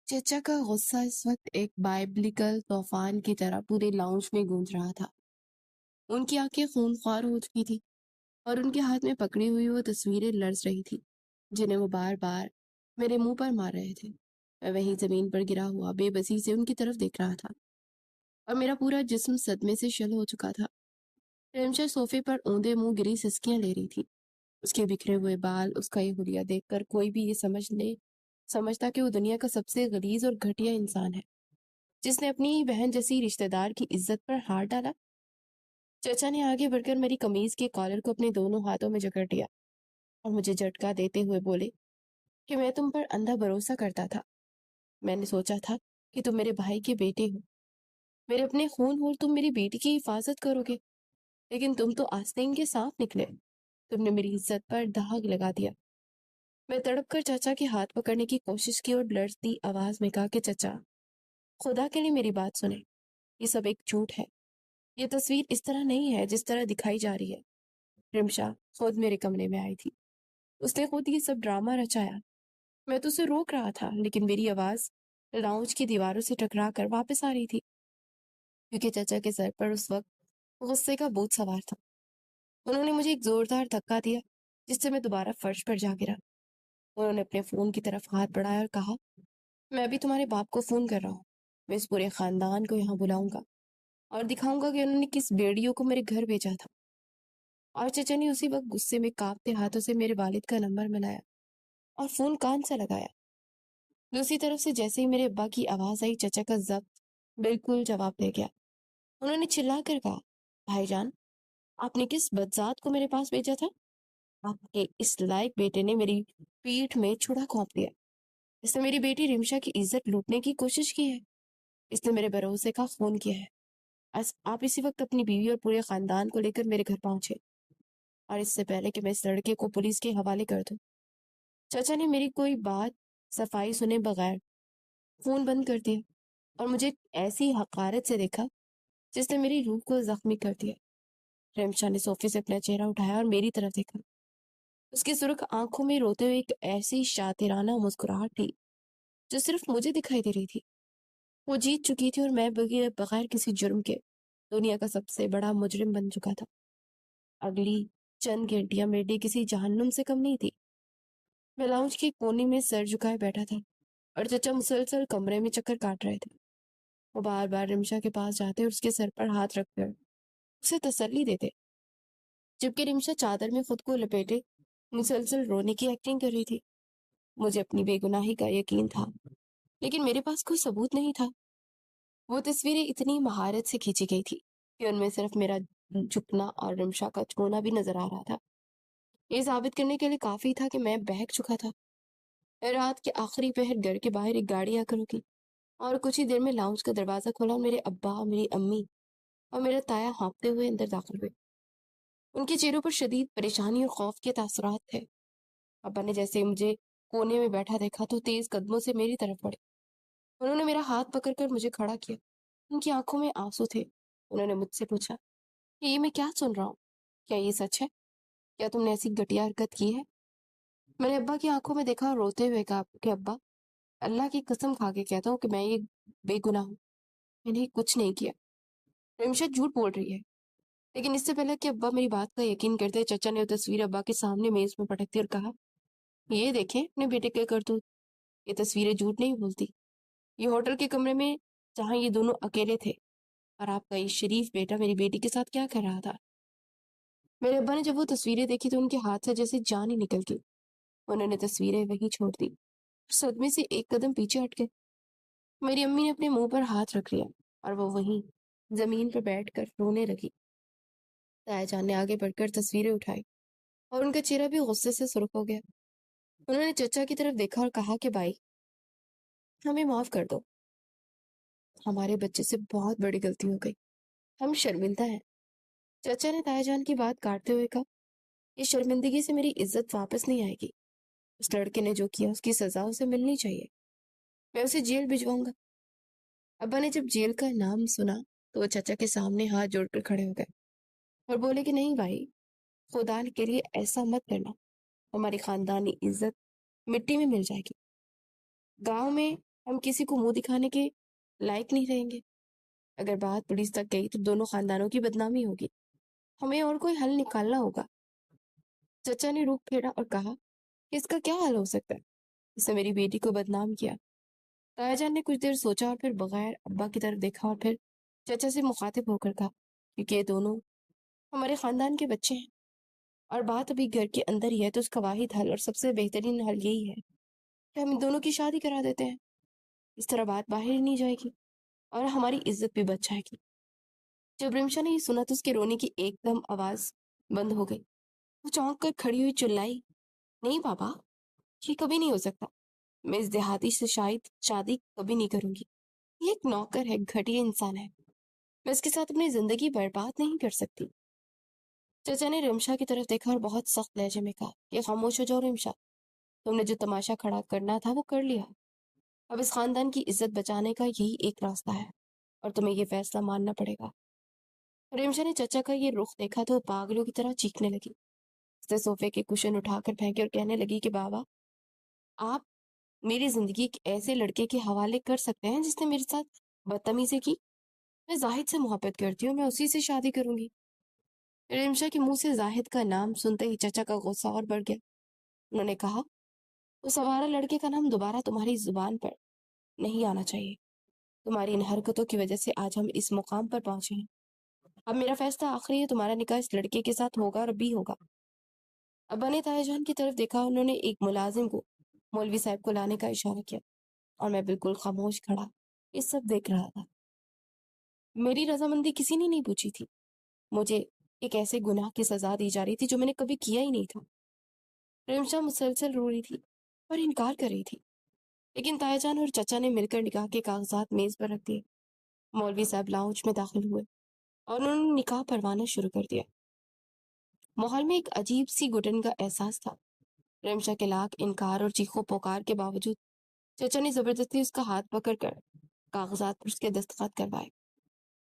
چچا کا غصہ اس وقت ایک بائبلیکل طوفان کی طرح پورے لاؤنج میں گونج رہا تھا۔ ان کی آنکھیں خون خوار ہو چکی تھی اور ان کے ہاتھ میں پکڑی ہوئی وہ تصویریں لرز رہی تھی جنہیں وہ بار بار میرے منہ پر مار رہے تھے۔ میں وہیں زمین پر گرا ہوا بے بسی سے ان کی طرف دیکھ رہا تھا اور میرا پورا جسم صدمے سے شل ہو چکا تھا۔ ریمشا صوفے پر اوندے منہ گری سسکیاں لے رہی تھی۔ اس کے بکھرے ہوئے بال، اس کا یہ حلیہ دیکھ کر کوئی بھی یہ سمجھتا کہ وہ دنیا کا سب سے غلیظ اور گھٹیا انسان ہے جس نے اپنی بہن جیسی رشتہ دار کی عزت پر ہاتھ ڈالا۔ چچا نے آگے بڑھ کر میری قمیض کے کالر کو اپنے دونوں ہاتھوں میں جکڑ لیا اور مجھے جھٹکا دیتے ہوئے بولے کہ میں تم پر اندھا بھروسہ کرتا تھا۔ میں نے سوچا تھا کہ تم میرے بھائی کے بیٹے ہو، میرے اپنے خون ہو، اور تم میری بیٹی کی حفاظت کرو گے، لیکن تم تو آستین کے سانپ نکلے۔ تم نے میری عزت پر داغ لگا دیا۔ میں تڑپ کر چچا کے ہاتھ پکڑنے کی کوشش کی اور لرزتی آواز میں کہا کہ چچا، خدا کے لیے میری بات سنیں، یہ سب ایک جھوٹ ہے، یہ تصویر اس طرح نہیں ہے جس طرح دکھائی جا رہی ہے۔ رمشا خود میرے کمرے میں آئی تھی، اس نے خود یہ سب ڈرامہ رچایا۔ میں تو اسے روک رہا تھا لیکن میری آواز لاؤنج کی دیواروں سے ٹکرا کر واپس آ رہی تھی کیونکہ چچا کے سر پر اس وقت غصے کا بوجھ سوار تھا۔ انہوں نے مجھے ایک زوردار دھکا دیا جس سے میں دوبارہ فرش پر جا گرا۔ انہوں نے اپنے فون کی طرف ہاتھ بڑھایا اور کہا، میں ابھی تمہارے باپ کو فون کر رہا ہوں، میں اس پورے خاندان کو یہاں بلاؤں گا اور دکھاؤں گا کہ انہوں نے کس بیڑیوں کو میرے گھر بھیجا تھا۔ اور چچا نے اسی وقت غصے میں کانپتے ہاتھوں سے میرے والد کا نمبر ملایا اور فون کان سے لگایا۔ دوسری طرف سے جیسے ہی میرے ابا کی آواز آئی، چچا کا ضبط بالکل جواب دے گیا۔ انہوں نے چلا کر کہا، بھائی جان، آپ نے کس بدذات کو میرے پاس بھیجا تھا؟ آپ کے اس لائق بیٹے نے میری پیٹھ میں چھڑا گھونپ دیا۔ اس نے میری بیٹی رمشا کی عزت لوٹنے کی کوشش کی ہے۔ اس نے میرے بھروسے کا خون کیا ہے۔ آپ اسی وقت اپنی بیوی اور پورے خاندان کو لے کر میرے گھر پہنچے، اور اس سے پہلے کہ میں اس لڑکے کو پولیس کے حوالے کر دوں۔ چچا نے میری کوئی بات صفائی سنے بغیر فون بند کر دیا اور مجھے ایسی حقارت سے دیکھا جس نے میری روح کو زخمی کر دیا۔ رمشا نے صوفے سے اپنا چہرہ اٹھایا اور میری طرف دیکھا۔ اس کی سرخ آنکھوں میں روتے ہوئے ایک ایسی شاطرانہ مسکراہٹ تھی جو صرف مجھے دکھائی دے رہی تھی۔ وہ جیت چکی تھی اور میں بغیر کسی جرم کے دنیا کا سب سے بڑا مجرم بن چکا تھا۔ اگلی چند گھنٹیاں میرے لیے کسی جہنم سے کم نہیں تھی۔ میں لاؤنج کے کونے میں سر جھکائے بیٹھا تھا اور چچا مسلسل کمرے میں چکر کاٹ رہے تھے۔ وہ بار بار رمشا کے پاس جاتے اور اس کے سر پر ہاتھ رکھ کر اسے تسلی دیتے، جبکہ رمشا چادر میں خود کو لپیٹے مسلسل رونے کی ایکٹنگ کر رہی تھی۔ مجھے اپنی بے گناہی کا یقین تھا لیکن میرے پاس کوئی ثبوت نہیں تھا۔ وہ تصویریں اتنی مہارت سے کھینچی گئی تھی کہ ان میں صرف میرا جھکنا اور رمشا کا چھونا بھی نظر آ رہا تھا۔ یہ ثابت کرنے کے لیے کافی تھا کہ میں بہک چکا تھا۔ رات کے آخری پہر گھر کے باہر ایک گاڑی آ کر رکی اور کچھ ہی دیر میں لاؤنج کا دروازہ کھولا اور میرے ابا، میری امی اور میرا تایا ہانپتے ہوئے اندر داخل ہوئے۔ ان کے چہروں پر شدید پریشانی اور خوف کے تاثرات تھے۔ ابا نے جیسے ہی مجھے کونے میں بیٹھا دیکھا تو تیز قدموں سے میری طرف بڑھے۔ انہوں نے میرا ہاتھ پکڑ کر مجھے کھڑا کیا۔ ان کی آنکھوں میں آنسو تھے۔ انہوں نے مجھ سے پوچھا کہ یہ میں کیا سن رہا ہوں؟ کیا یہ سچ ہے؟ کیا تم نے ایسی گھٹیا حرکت کی ہے؟ میں نے ابا کی آنکھوں میں دیکھا اور روتے ہوئے کہا کہ ابا، اللہ کی قسم کھا کے کہتا ہوں کہ میں یہ بے گناہ ہوں، میں نے کچھ نہیں کیا۔ رمشا جھوٹ بول رہی ہے۔ لیکن اس سے پہلے کہ ابا میری بات کا یقین کرتے، چچا نے وہ تصویر ابا کے سامنے میز میں پٹک دی اور کہا، یہ دیکھیں اپنے بیٹے کے کرتوت، یہ تصویریں جھوٹ نہیں بولتی۔ یہ ہوٹل کے کمرے میں جہاں یہ دونوں اکیلے تھے، اور آپ کا یہ شریف بیٹا میری بیٹی کے ساتھ کیا کر رہا تھا۔ میرے ابا نے جب وہ تصویریں دیکھی تو ان کے ہاتھ سے جیسے جان ہی نکل گئی۔ انہوں نے تصویریں وہیں چھوڑ دی، صدمے سے ایک قدم پیچھے ہٹ گئے۔ میری امی نے اپنے منہ پر ہاتھ رکھ لیا اور وہ وہیں زمین پر بیٹھ کر رونے لگی۔ تایا جان نے آگے بڑھ کر تصویریں اٹھائی اور ان کا چہرہ بھی غصے سے سرخ ہو گیا۔ انہوں نے چچا کی طرف دیکھا اور کہا کہ بھائی، ہمیں معاف کر دو، ہمارے بچے سے بہت بڑی غلطی ہو گئی، ہم شرمندہ ہیں۔ چچا نے تایا جان کی بات کاٹتے ہوئے کہا، یہ شرمندگی سے میری عزت واپس نہیں آئے گی۔ اس لڑکے نے جو کیا اس کی سزا اسے ملنی چاہیے، میں اسے جیل بھجواؤں گا۔ ابا نے جب جیل کا نام سنا تو وہ چچا کے سامنے ہاتھ جوڑ کر کھڑے ہو گئے اور بولے کہ نہیں بھائی، خدا کے لیے ایسا مت کرنا، ہماری خاندانی عزت مٹی میں مل جائے گی۔ گاؤں میں ہم کسی کو منہ دکھانے کے لائق نہیں رہیں گے۔ اگر بات پولیس تک گئی تو دونوں خاندانوں کی بدنامی ہوگی۔ ہمیں اور کوئی حل نکالنا ہوگا۔ چچا نے رخ پھیرا اور کہا کہ اس کا کیا حل ہو سکتا ہے؟ اس نے میری بیٹی کو بدنام کیا۔ تایا جان نے کچھ دیر سوچا اور پھر بغیر ابا کی طرف دیکھا اور پھر چچا سے مخاطب ہو کر کہا، کیونکہ یہ دونوں ہمارے خاندان کے بچے ہیں اور بات ابھی گھر کے اندر ہی ہے، تو اس کا واحد حل اور سب سے بہترین حل یہی ہے کہ ہم ان دونوں کی شادی کرا دیتے ہیں۔ اس طرح بات باہر ہی نہیں جائے گی اور ہماری عزت بھی بچ جائے گی۔ جب رمشا نے یہ سنا تو اس کے رونے کی ایک دم آواز بند ہو گئی۔ وہ چونک کر کھڑی ہوئی چلائی، نہیں بابا، یہ کبھی نہیں ہو سکتا۔ میں اس دیہاتی سے شاید شادی کبھی نہیں کروں گی۔ یہ ایک نوکر ہے، گھٹیا انسان ہے، میں اس کے ساتھ اپنی زندگی برباد نہیں کر سکتی۔ چچا نے رمشا کی طرف دیکھا اور بہت سخت لہجے میں کہا کہ خاموش ہو جاؤ رمشا، تم نے جو تماشا کھڑا کرنا تھا وہ کر لیا۔ اب اس خاندان کی عزت بچانے کا یہی ایک راستہ ہے اور تمہیں یہ فیصلہ ماننا پڑے گا۔ رمشا نے چچا کا یہ رخ دیکھا تو وہ پاگلوں کی طرح چیخنے لگی۔ اس نے صوفے کے کشن اٹھا کر پھینکے اور کہنے لگی کہ بابا، آپ میری زندگی ایک ایسے لڑکے کے حوالے کر سکتے ہیں جس نے میرے ساتھ بدتمیزی کی؟ میں زاہد سے محبت کرتی ہوں، میں اسی سے شادی کروں گی۔ رمشا کے منہ سے زاہد کا نام سنتے ہی چچا کا غصہ اور بڑھ گیا۔ انہوں نے کہا، اس آوارہ لڑکے کا نام دوبارہ تمہاری زبان پر نہیں آنا چاہیے۔ تمہاری ان حرکتوں کی وجہ سے آج ہم اس مقام پر پہنچے ہیں۔ اب میرا فیصلہ آخری ہے، تمہارا نکاح اس لڑکے کے ساتھ ہوگا اور ابھی ہوگا۔ ابا نے تایا جان کی طرف دیکھا، انہوں نے ایک ملازم کو مولوی صاحب کو لانے کا اشارہ کیا اور میں بالکل خاموش کھڑا یہ سب دیکھ رہا تھا۔ میری رضامندی کسی نے نہیں پوچھی تھی۔ مجھے ایک ایسے گناہ کی سزا دی جا رہی تھی جو میں نے کبھی کیا ہی نہیں تھا۔ رمشا مسلسل رو رہی تھی اور انکار کر رہی تھی، لیکن تایا جان اور چچا نے مل کر نکاح کے کاغذات میز پر رکھ دیے۔ مولوی صاحب لاؤنج میں داخل ہوئے اور انہوں نے نکاح پڑھوانا شروع کر دیا۔ ماحول میں ایک عجیب سی گھٹن کا احساس تھا۔ رمشا کے لاکھ انکار اور چیخو پکار کے باوجود چچا نے زبردستی اس کا ہاتھ پکڑ کر کاغذات پر اس کے دستخط کروائے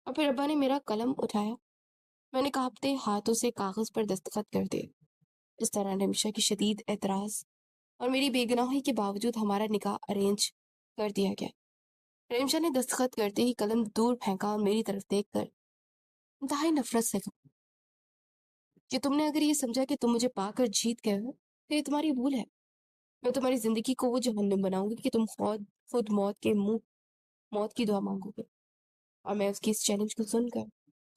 اور پھر ابا نے میرا قلم اٹھایا۔ میں نے کانپتے ہاتھوں سے کاغذ پر دستخط کر دیے۔ اس طرح رمشا کی شدید اعتراض اور میری بے گناہی کے باوجود ہمارا نکاح ارینج کر دیا گیا۔ رمشا نے دستخط کرتے ہی قلم دور پھینکا اور میری طرف دیکھ کر انتہائی نفرت سے کہا کہ تم نے اگر یہ سمجھا کہ تم مجھے پا کر جیت گئے ہو تو یہ تمہاری بھول ہے۔ میں تمہاری زندگی کو وہ جہنم بناؤں گی کہ تم خود موت کے منہ موت کی دعا مانگو گے۔ اور میں اس کی اس چیلنج کو سن کر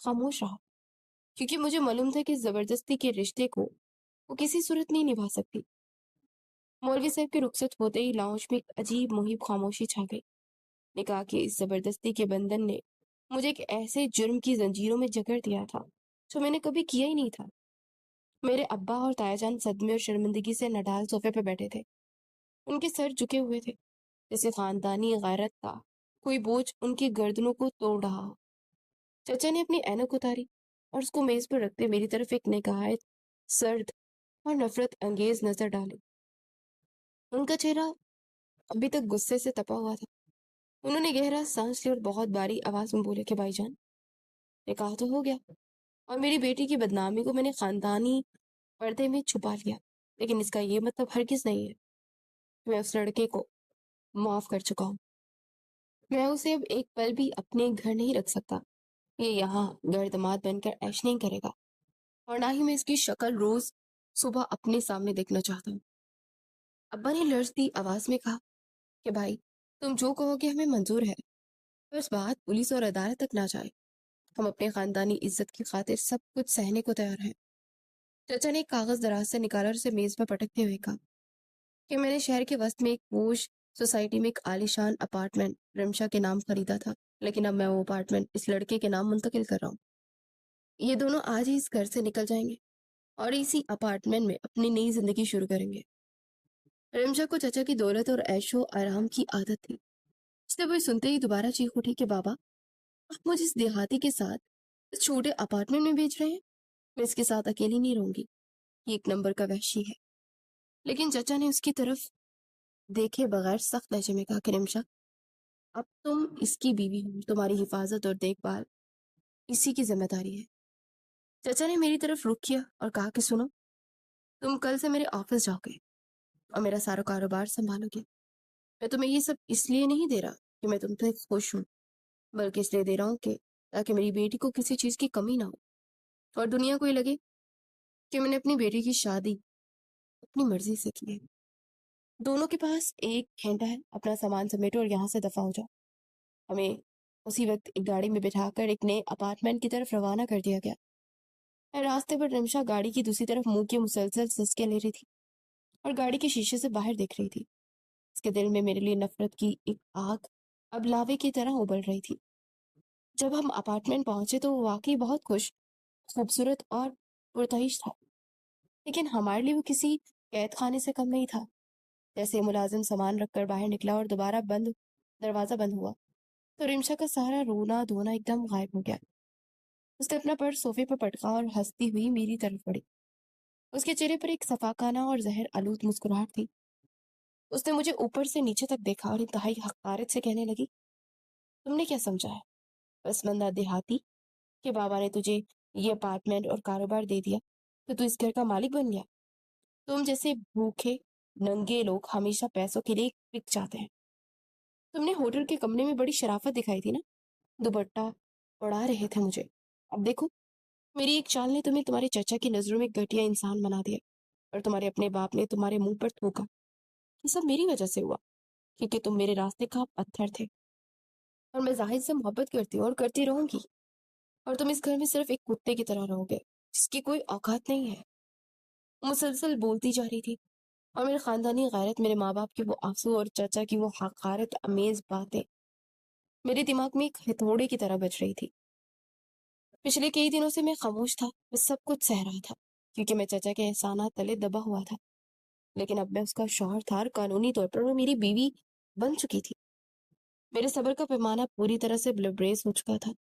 خاموش رہا، کیونکہ مجھے معلوم تھا کہ زبردستی کے رشتے کو وہ کسی صورت نہیں نبھا سکتی۔ مولوی صاحب کے رخصت ہوتے ہی لاؤنج میں ایک عجیب محیب خاموشی چھا گئی۔ نکاح کی اس زبردستی کے بندھن نے مجھے ایک ایسے جرم کی زنجیروں میں جکڑ دیا تھا جو میں نے کبھی کیا ہی نہیں تھا۔ میرے ابا اور تایا جان صدمے اور شرمندگی سے نڈال صوفے پہ بیٹھے تھے۔ ان کے سر جھکے ہوئے تھے، جیسے خاندانی غیرت کا کوئی بوجھ ان کی گردنوں کو توڑ رہا ہو۔ چچا نے اپنی اینک اتاری اور اس کو میز پر رکھتے میری طرف ایک نہایت سرد اور نفرت انگیز نظر ڈالی۔ ان کا چہرہ ابھی تک غصے سے تپا ہوا تھا۔ انہوں نے گہرا سانس لی اور بہت باری آواز میں بولے کہ بھائی جان، نکاح تو ہو گیا اور میری بیٹی کی بدنامی کو میں نے خاندانی پردے میں چھپا لیا، لیکن اس کا یہ مطلب ہرگز نہیں ہے کہ میں اس لڑکے کو معاف کر چکا ہوں۔ میں اسے اب ایک پل بھی اپنے گھر نہیں رکھ سکتا۔ یہ یہاں گردماد بن کر عیش نہیں کرے گا اور نہ ہی میں اس کی شکل روز صبح اپنے سامنے دیکھنا چاہتا ہوں۔ ابا نے لرزتی آواز میں کہا کہ بھائی، تم جو کہو گے ہمیں منظور ہے، بس بات پولیس اور عدالت تک نہ جائے۔ ہم اپنے خاندانی عزت کی خاطر سب کچھ سہنے کو تیار ہیں۔ چچا نے ایک کاغذ دراز سے نکالا اور اسے میز پر پٹکتے ہوئے کہا کہ میں نے شہر کے وسط میں ایک پوش سوسائٹی میں ایک عالیشان اپارٹمنٹ رمشا کے نام خریدا تھا، لیکن اب میں وہ اپارٹمنٹ اس لڑکے کے نام منتقل کر رہا ہوں۔ یہ دونوں آج ہی اس گھر سے نکل جائیں گے اور اسی اپارٹمنٹ میں اپنی نئی زندگی شروع کریں گے۔ رمشا کو چچا کی دولت اور عیش و آرام کی عادت تھی، اس نے وہ سنتے ہی دوبارہ چیخ اٹھی کہ بابا، آپ مجھے اس دیہاتی کے ساتھ اس چھوٹے اپارٹمنٹ میں بھیج رہے ہیں؟ میں اس کے ساتھ اکیلی نہیں رہوں گی، یہ ایک نمبر کا وحشی ہے۔ لیکن چچا نے اس کی طرف دیکھے بغیر سخت لہجے میں کہا کہ رمشا، اب تم اس کی بیوی ہو، تمہاری حفاظت اور دیکھ بھال اسی کی ذمہ داری ہے۔ چچا نے میری طرف رخ کیا اور کہا کہ سنو، تم کل سے میرے آفس جاؤ گے اور میرا سارا کاروبار سنبھالو گے۔ میں تمہیں یہ سب اس لیے نہیں دے رہا کہ میں تم سے خوش ہوں، بلکہ اس لیے دے رہا ہوں کہ تاکہ میری بیٹی کو کسی چیز کی کمی نہ ہو، اور دنیا کو یہ لگے کہ میں نے اپنی بیٹی کی شادی اپنی مرضی سے کی ہے۔ دونوں کے پاس ایک گھنٹہ ہے، اپنا سامان سمیٹو اور یہاں سے دفع ہو جاؤ۔ ہمیں اسی وقت ایک گاڑی میں بٹھا کر ایک نئے اپارٹمنٹ کی طرف روانہ کر دیا گیا۔ راستے پر رمشا گاڑی کی دوسری طرف منہ کے مسلسل سسکے لے رہی تھی اور گاڑی کے شیشے سے باہر دیکھ رہی تھی۔ اس کے دل میں میرے لیے نفرت کی ایک آگ اب لاوے کی طرح ابل رہی تھی۔ جب ہم اپارٹمنٹ پہنچے تو وہ واقعی بہت خوبصورت اور پرتعیش تھا، لیکن ہمارے لیے وہ کسی قید خانے سے کم نہیں تھا۔ جیسے ملازم سامان رکھ کر باہر نکلا اور دوبارہ دروازہ بند ہوا تو رمشا کا سارا رونا دھونا ایک دم غائب ہو گیا۔ اس نے اپنا پرس صوفے پر پٹکا اور ہنستی ہوئی میری طرف بڑھی۔ اس کے چہرے پر ایک صفاقانہ اور زہر آلود مسکراہٹ تھی۔ اس نے مجھے اوپر سے نیچے تک دیکھا اور انتہائی حقارت سے کہنے لگی، تم نے کیا سمجھا ہے؟ پسماندہ دیہاتی کہ بابا نے تجھے یہ اپارٹمنٹ اور کاروبار دے دیا تو اس گھر کا مالک بن گیا؟ تم جیسے بھوکے ننگے لوگ ہمیشہ پیسوں کے لیے بک جاتے ہیں۔ تم نے ہوٹل کے کمرے میں بڑی شرافت دکھائی تھی نا، دوپٹہ اڑا رہے تھے مجھے۔ اب دیکھو، میری ایک چال نے تمہیں تمہارے چچا کی نظروں میں گھٹیا انسان بنا دیا، اور تمہارے اپنے باپ نے تمہارے منہ پر تھوکا۔ یہ سب میری وجہ سے ہوا، کیونکہ تم میرے راستے کا پتھر تھے، اور میں زاہد سے محبت کرتی ہوں اور کرتی رہوں گی، اور تم اس گھر میں صرف ایک کتے کی طرح رہو گے جس کی کوئی اوقات نہیں ہے۔ مسلسل بولتی جا رہی تھی، اور میرے خاندانی غیرت، میرے ماں باپ کی وہ آنسو اور چچا کی وہ حقارت امیز باتیں میرے دماغ میں ایک ہتھوڑے کی طرح بج رہی تھی۔ پچھلے کئی دنوں سے میں خاموش تھا، میں سب کچھ سہ رہا تھا، کیونکہ میں چچا کے احسانات تلے دبا ہوا تھا، لیکن اب میں اس کا شوہر تھا اور قانونی طور پر وہ میری بیوی بن چکی تھی۔ میرے صبر کا پیمانہ پوری طرح سے بلبریز ہو چکا تھا،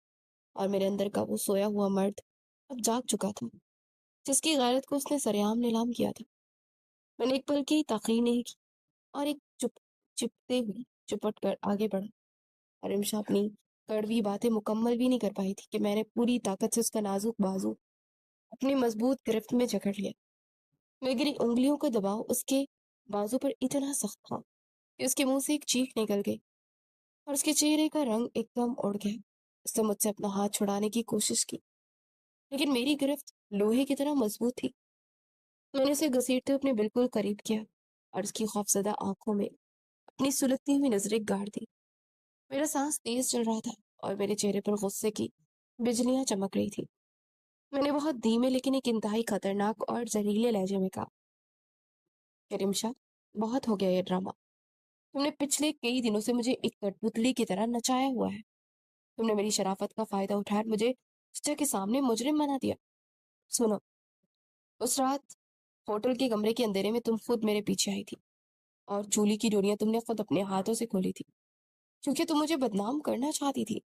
اور میرے اندر کا وہ سویا ہوا مرد اب جاگ چکا تھا، جس کی غیرت کو اس نے سریعام نیلام کیا تھا۔ میں نے ایک پل کی تاخیر نہیں کی اور ایک چپتے ہوئی چپٹ کر آگے بڑھا، اور رمشا اپنی کڑوی باتیں مکمل بھی نہیں کر پائی تھی کہ میں نے پوری طاقت سے اس کا نازک بازو اپنی مضبوط گرفت میں جکڑ لیا۔ میری انگلیوں کا دباؤ اس کے بازو پر اتنا سخت تھا کہ اس کے منہ سے ایک چیخ نکل گئی، اور اس کے چہرے کا رنگ ایک دم اڑ گیا۔ اس نے مجھ سے اپنا ہاتھ چھڑانے کی کوشش کی، لیکن میری گرفت لوہے کی طرح مضبوط تھی۔ میں نے اسے گھسیٹتے اپنے بالکل قریب کیا اور اس کی خوفزدہ آنکھوں میں اپنی سلگتی ہوئی نظریں گاڑ دی۔ میرا سانس تیز چل رہا تھا اور میرے چہرے پر غصے کی بجلیاں چمک رہی تھی۔ میں نے بہت دھیمے لیکن ایک انتہائی خطرناک اور زہریلے لہجے میں کہا کہ رمشا، بہت ہو گیا یہ ڈرامہ۔ تم نے پچھلے کئی دنوں سے مجھے ایک کٹپتلی کی طرح نچایا ہوا ہے۔ تم نے میری شرافت کا فائدہ اٹھا کر مجھے چچا کے سامنے مجرم بنا دیا۔ سنو، اس رات ہوٹل کے کمرے کے اندھیرے میں تم خود میرے پیچھے آئی تھی، اور چولی کی ڈوریاں تم نے خود اپنے ہاتھوں سے کھولی تھی، کیونکہ تم مجھے بدنام کرنا چاہتی تھی۔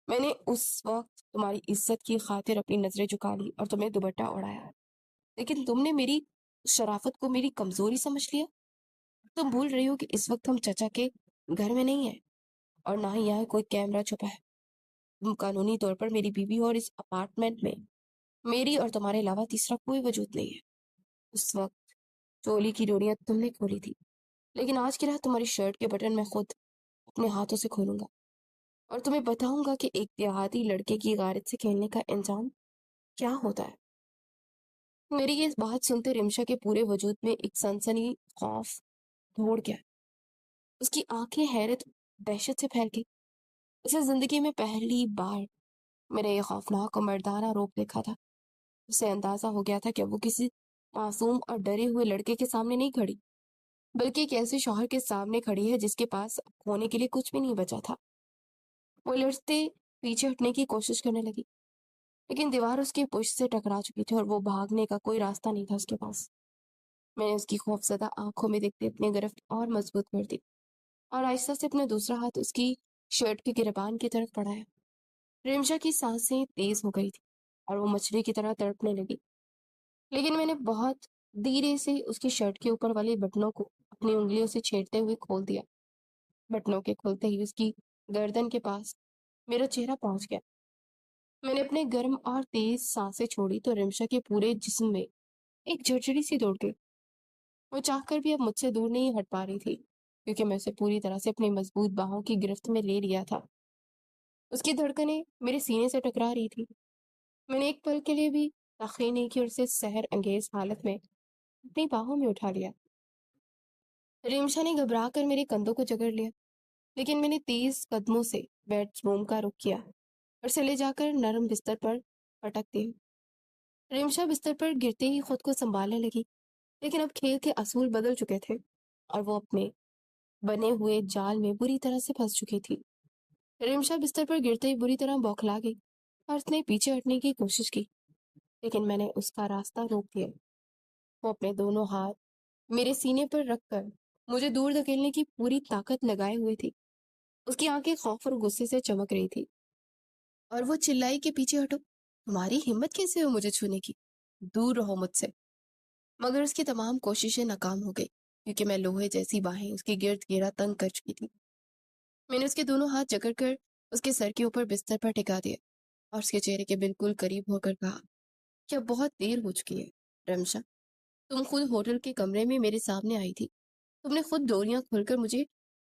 میں نے اس وقت تمہاری عزت کی خاطر اپنی نظریں جھکا لی اور تمہیں دوپٹہ اڑایا، لیکن تم نے میری شرافت کو میری کمزوری سمجھ لیا۔ تم بھول رہی ہو کہ اس وقت ہم چچا کے گھر میں نہیں ہیں، اور نہ ہی یہاں کوئی کیمرہ چھپا ہے۔ تم قانونی طور پر میری بیوی ہو، اور اس اپارٹمنٹ میں میری اور تمہارے علاوہ تیسرا کوئی وجود نہیں ہے۔ اس وقت چولی کی ڈوریاں تم نے کھولی تھی، لیکن آج کی رات تمہاری شرٹ کے بٹن میں خود اپنے ہاتھوں سے کھولوں گا، اور تمہیں بتاؤں گا کہ ایک دیہاتی لڑکے کی غارت سے کھیلنے کا انجام کیا ہوتا ہے۔ میری یہ بات سنتے رمشا کے پورے وجود میں ایک سنسنی خوف دوڑ گیا۔ اس کی آنکھیں حیرت دہشت سے پھیل گئی۔ اسے زندگی میں پہلی بار میرا یہ خوفناک اور مردانہ روپ دیکھا تھا۔ اسے اندازہ ہو گیا تھا کہ وہ کسی معصوم اور ڈرے ہوئے لڑکے کے سامنے نہیں کھڑی، بلکہ ایک ایسے شوہر کے سامنے کھڑی ہے جس کے پاس اب کھونے کے لیے کچھ بھی نہیں بچا تھا۔ وہ لڑتے پیچھے ہٹنے کی کوشش کرنے لگی، لیکن دیوار اس کی پشت سے ٹکرا چکی تھی اور وہ بھاگنے کا کوئی راستہ نہیں تھا اس کے پاس۔ میں نے اس کی خوفزدہ آنکھوں میں دیکھتے اپنی گرفت اور مضبوط کر دی، اور آہستہ سے اپنا دوسرا ہاتھ اس کی شرٹ کی گریبان کی طرف بڑھایا۔ رمشا کی سانسیں تیز ہو گئی تھی اور وہ مچھلی کی طرح تڑپنے لگی، لیکن میں نے بہت دھیرے سے اس کی شرٹ کے اوپر والے بٹنوں کو اپنی انگلیوں سے چھیڑتے ہوئے کھول دیا۔ بٹنوں کے کھلتے ہی اس کی گردن کے پاس میرا چہرہ پہنچ گیا۔ میں نے اپنے گرم اور تیز سانسیں چھوڑی تو رمشا کے پورے جسم میں ایک جھرجھری سی دوڑ گئی۔ وہ چاہ کر بھی اب مجھ سے دور نہیں ہٹ پا رہی تھی، کیونکہ میں اسے پوری طرح سے اپنی مضبوط باہوں کی گرفت میں لے لیا تھا۔ اس کی دھڑکنیں میرے سینے سے ٹکرا رہی تھی۔ میں نے ایک پل کے لیے بھی تاخیر نہیں کی اور اسے سحر انگیز حالت میں اپنی باہوں میں اٹھا لیا۔ ریمشا نے گھبرا کر میرے کندھوں کو جکڑ لیا، لیکن میں نے تیز قدموں سے بیڈ روم کا رخ کیا اور اسے لے جا کر نرم بستر پر پٹک دیا۔ ریمشا بستر پر گرتے ہی خود کو سنبھالنے لگی، لیکن اب کھیل کے اصول بدل چکے تھے اور وہ اپنے بنے ہوئے جال میں بری طرح سے پھنس چکی تھی۔ ریمشا بستر پر گرتے ہی بری طرح بوکھلا گئی اور اس نے پیچھے ہٹنے کی کوشش کی، لیکن میں نے اس کا راستہ روک دیا۔ وہ اپنے دونوں ہاتھ میرے سینے پر رکھ کر مجھے دور دھکیلنے کی پوری طاقت لگائے ہوئے تھی۔ اس کی آنکھیں خوف اور غصے سے چمک رہی تھی اور وہ چلائی کہ پیچھے ہٹو، تمہاری ہمت کیسے ہو مجھے چھونے کی، دور رہو مجھ سے۔ مگر اس کی تمام کوششیں ناکام ہو گئی، کیونکہ میں لوہے جیسی باہیں اس کے گرد گھیرا تنگ کر چکی تھی۔ میں نے اس کے دونوں ہاتھ جکڑ کر اس کے سر کے اوپر بستر پر ٹکا دیا اور اس کے چہرے کے بالکل قریب ہو کر کہا کہ اب بہت دیر ہو چکی ہے رمشا، تم خود ہوٹل کے کمرے میں میرے سامنے آئی تھی، تم نے خود ڈوریاں کھول کر مجھے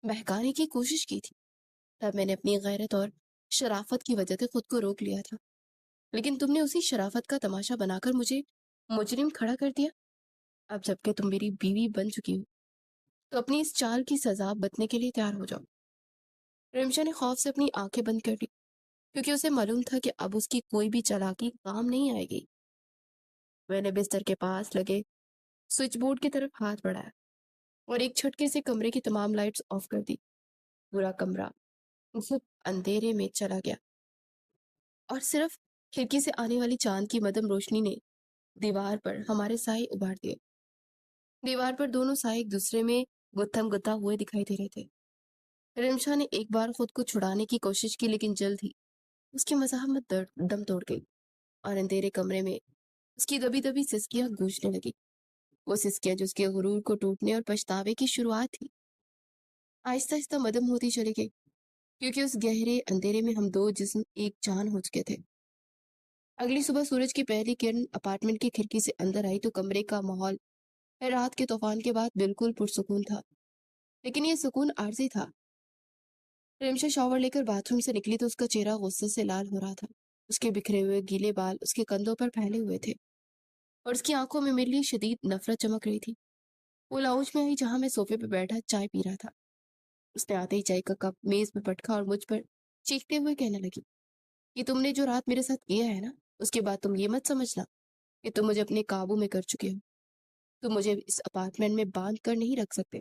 بہکانے کی کوشش کی تھی۔ تب میں نے اپنی غیرت اور شرافت کی وجہ سے خود کو روک لیا تھا، لیکن تم نے اسی شرافت کا تماشا بنا کر مجھے مجرم کھڑا کر دیا۔ اب جب کہ تم میری بیوی بن چکی ہو تو اپنی اس چال کی سزا بتنے کے لیے تیار ہو جاؤ۔ رمشا نے خوف سے اپنی آنکھیں بند کر لی، کیونکہ اسے معلوم تھا کہ اب اس کی کوئی بھی چالاکی کام نہیں آئے گی۔ میں نے بستر کے پاس لگے سوئچ بورڈ کی طرف ہاتھ بڑھایا اور ایک چھٹکے سے کمرے کی تمام لائٹس آف کر دی۔ پورا کمرہ گھپ اندھیرے میں چلا گیا اور صرف کھڑکی سے آنے والی چاند کی مدھم روشنی نے دیوار پر ہمارے سائے ابھار دیے۔ دیوار پر دونوں سائے ایک دوسرے میں گتھم گتھا ہوئے دکھائی دے رہے تھے۔ رمشا نے ایک بار خود کو چھڑانے کی کوشش کی، لیکن جلد ہی اس کی مزاحمت دم توڑ گئی اور اندھیرے کمرے میں اس کی دبی دبی سسکیاں گونجنے لگی، وہ سسکیاں جو اس کے غرور کو ٹوٹنے اور پچھتاوے کی شروعات تھی، آہستہ آہستہ مدھم ہوتی چلی گئی، کیونکہ اس گہرے اندھیرے میں ہم دو جسم ایک جان ہو چکے تھے۔ اگلی صبح سورج کی پہلی کرن اپارٹمنٹ کی کھڑکی سے اندر آئی تو کمرے کا ماحول رات کے طوفان کے بعد بالکل پرسکون تھا، لیکن یہ سکون عارضی تھا۔ رمشا شاور لے کر باتھ روم سے نکلی تو اس کا چہرہ غصے سے لال ہو رہا تھا۔ اس کے بکھرے ہوئے گیلے بال اس کے کندھوں پر پھیلے ہوئے تھے اور اس کی آنکھوں میں میرے لیے شدید نفرت چمک رہی تھی۔ وہ لاؤنج میں آئی جہاں میں صوفے پہ بیٹھا چائے پی رہا تھا۔ اس نے آتے ہی چائے کا کپ میز پہ پٹکا اور مجھ پر چیختے ہوئے کہنے لگی کہ تم نے جو رات میرے ساتھ کیا ہے نا، اس کے بعد تم یہ مت سمجھنا کہ تم مجھے اپنے قابو میں کر چکے ہو۔ تم مجھے اس اپارٹمنٹ میں باندھ کر نہیں رکھ سکتے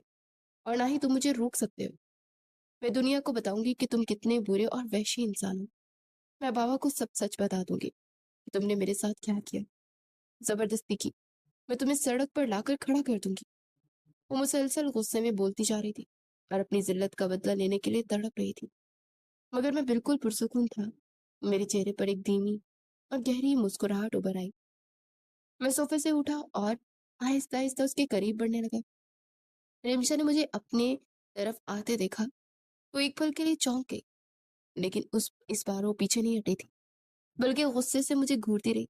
اور نہ ہی تم مجھے روک سکتے ہو۔ میں دنیا کو بتاؤں گی کہ تم کتنے برے اور وحشی انسان ہو۔ میں بابا کو سب سچ بتا دوں گی کہ تم نے میرے ساتھ کیا کیا، زبردستی کی۔ میں تمہیں سڑک پر لا کر کھڑا کر دوں گی۔ وہ مسلسل غصے میں بولتی جا رہی تھی اور اپنی ذلت کا بدلہ لینے کے لیے تڑپ رہی تھی، مگر میں بالکل پرسکون تھا۔ میرے چہرے پر ایک دھیمی اور گہری مسکراہٹ ابھر آئی۔ میں صوفے سے اٹھا اور آہستہ آہستہ اس کے قریب بڑھنے لگا۔ رمشا نے مجھے اپنے طرف آتے دیکھا تو ایک پل کے لیے چونک گئی، لیکن اس بار وہ پیچھے نہیں ہٹی تھی، بلکہ غصے سے مجھے گھورتی رہی۔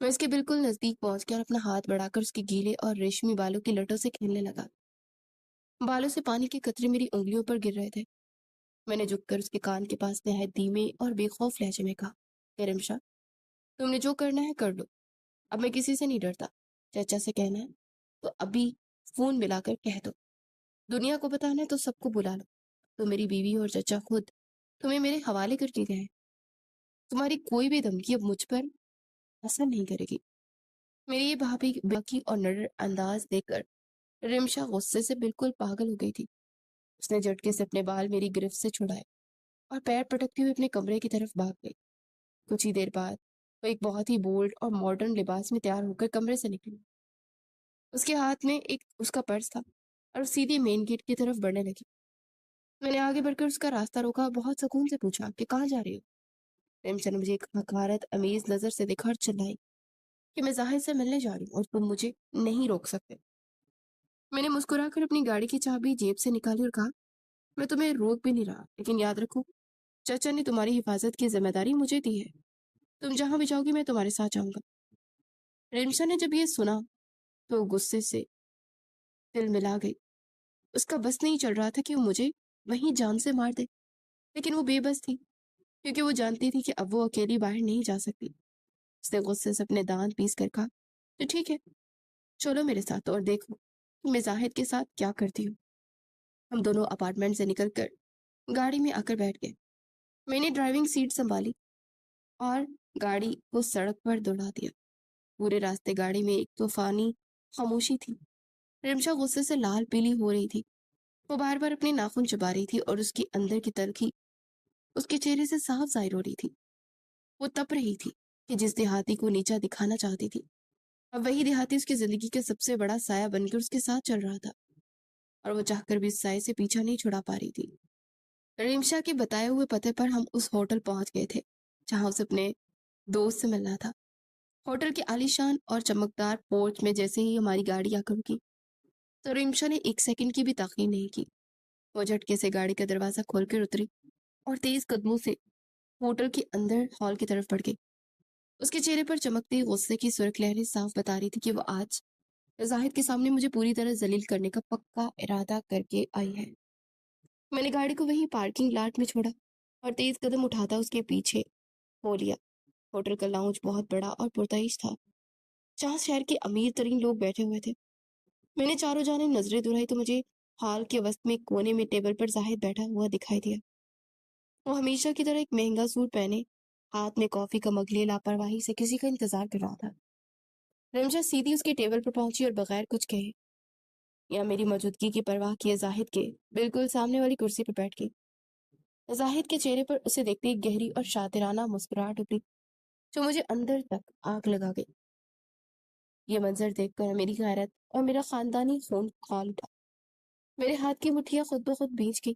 میں اس کے بالکل نزدیک پہنچ گیا اور اپنا ہاتھ بڑھا کر اس کے گیلے اور ریشمی بالوں کی لٹوں سے کھیلنے لگا۔ بالوں سے پانی کے قطرے میری انگلیوں پر گر رہے تھے۔ میں نے جھک کر اس کے کان کے پاس نہایت دھیمے اور بے خوف لہجے میں کہا کہ رمشا، تم نے جو کرنا ہے کر لو، اب میں کسی سے نہیں ڈرتا۔ چچا سے کہنا ہے تو ابھی فون ملا کر کہہ دو، دنیا کو بتانا ہے تو سب کو بلا لو، تو میری بیوی اور چچا خود تمہیں میرے حوالے کر دیے ہیں۔ تمہاری کوئی بھی دھمکی اب مجھ پر اثر نہیں کرے گی۔ میری یہ بھابھی باقی اور نڈر انداز دیکھ کر رمشا غصے سے بالکل پاگل ہو گئی تھی۔ اس نے جھٹکے سے اپنے بال میری گرفت سے چھڑائے اور پیر پٹکتے ہوئے اپنے کمرے کی طرف بھاگ گئی۔ کچھ ہی دیر بعد وہ ایک بہت ہی بولڈ اور ماڈرن لباس میں تیار ہو کر کمرے سے نکلی۔ اس کے ہاتھ میں ایک اس کا پرس تھا اور وہ سیدھی مین گیٹ کی طرف بڑھنے لگی۔ میں نے آگے بڑھ کر اس کا راستہ روکا اور بہت سکون سے پوچھا کہ کہاں جا رہی ہو؟ رمشا نے مجھے ایک حقارت امیز نظر سے دیکھا اور چلائی کہ میں ظاہر سے ملنے جا رہی ہوں اور تم مجھے نہیں روک سکتے۔ میں نے مسکرا کر اپنی گاڑی کی چابی جیب سے نکالی اور کہا میں تمہیں روک بھی نہیں رہا، لیکن یاد رکھو چچا نے تمہاری حفاظت کی ذمہ داری مجھے دی ہے، تم جہاں بھی جاؤ گی میں تمہارے ساتھ جاؤں گا۔ رمشا نے جب یہ سنا تو غصے سے دل ملا گئی۔ اس کا بس نہیں چل رہا تھا کہ وہ مجھے وہیں جان سے مار دے، لیکن وہ بے بس تھی کیونکہ وہ جانتی تھی کہ اب وہ اکیلی باہر نہیں جا سکتی۔ اس نے غصے سے اپنے دانت پیس کر کہا، تو ٹھیک ہے، چلو میرے ساتھ اور دیکھو کہ میں زاہد کے ساتھ کیا کرتی ہوں۔ ہم دونوں اپارٹمنٹ سے نکل کر گاڑی میں آ کر بیٹھ گئے۔ میں نے ڈرائیونگ سیٹ سنبھالی اور گاڑی کو سڑک پر دوڑا دیا۔ پورے راستے گاڑی میں ایک طوفانی خاموشی تھی۔ رمشا غصے سے لال پیلی ہو رہی تھی، وہ بار بار اپنے ناخن چبا رہی تھی اور اس کی اندر کی تلخی اس کے چہرے سے صاف ظاہر ہو رہی تھی۔ وہ تپ رہی تھی کہ جس دیہاتی کو نیچا دکھانا چاہتی تھی، اب وہی دیہاتی اس کی زندگی کا سب سے بڑا سایہ بن کر اس کے ساتھ چل رہا تھا، اور وہ چاہ کر بھی اس سائے سے پیچھا نہیں چھڑا پا رہی تھی۔ رمشا کے بتائے ہوئے پتے پر ہم اس ہوٹل پہنچ گئے تھے جہاں اسے اپنے دوست سے ملنا تھا۔ ہوٹل کے عالیشان اور چمکدار پورچ میں جیسے ہی ہماری گاڑی آ کر رکی تو رمشا نے ایک سیکنڈ کی بھی تاخیر نہیں کی۔ وہ جھٹکے سے گاڑی کا دروازہ کھول کر اتری اور تیز قدموں سے ہوٹل کے اندر ہال کی طرف بڑھ گئی۔ اس کے چہرے پر چمکتی غصے کی سرخ لہریں صاف بتا رہی تھی کہ وہ آج زاہد کے سامنے مجھے پوری طرح ذلیل کرنے کا پکا ارادہ کر کے آئی ہے۔ میں نے گاڑی کو وہیں پارکنگ لاٹ میں چھوڑا اور تیز قدم اٹھاتا اس کے پیچھے ہو لیا۔ ہوٹل کا لاؤنج بہت بڑا اور پرتعیش تھا، جہاں شہر کے امیر ترین لوگ بیٹھے ہوئے تھے۔ میں نے چاروں جانب نظریں دہرائی تو مجھے ہال کے وسط میں کونے میں ٹیبل پر زاہد بیٹھا ہوا دکھائی دیا۔ وہ ہمیشہ کی طرح ایک مہنگا سوٹ پہنے، ہاتھ میں کافی کا مگ لیے لاپرواہی سے کسی کا انتظار کر رہا تھا۔ رمشا سیدھی اس کے ٹیبل پر پہنچی اور بغیر کچھ کہے یا میری موجودگی کی پرواہ کیے زاہد کے بالکل سامنے والی کرسی پر بیٹھ گئی۔ زاہد کے چہرے پر اسے دیکھتے ایک گہری اور شاطرانہ مسکراہٹ ابھری جو مجھے اندر تک آگ لگا گئی۔ یہ منظر دیکھ کر میری غیرت اور میرا خاندانی خون کھول اٹھا۔ میرے ہاتھ کی مٹھیاں خود بخود بھیج گئی